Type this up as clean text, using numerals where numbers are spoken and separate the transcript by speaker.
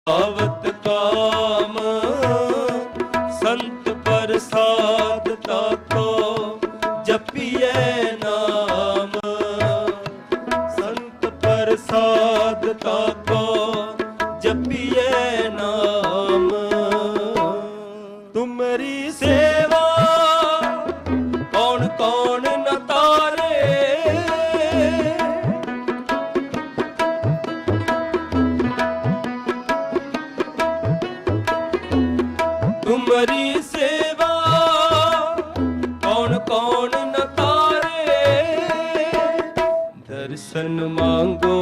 Speaker 1: आवत काम संत प्रसाद ताको जपिए नाम, संत प्रसाद ताको जपिए नाम। तुमरी सेवा कौन कौन न तारे, तुमरी सेवा कौन कौन न तारे। दर्शन मांगो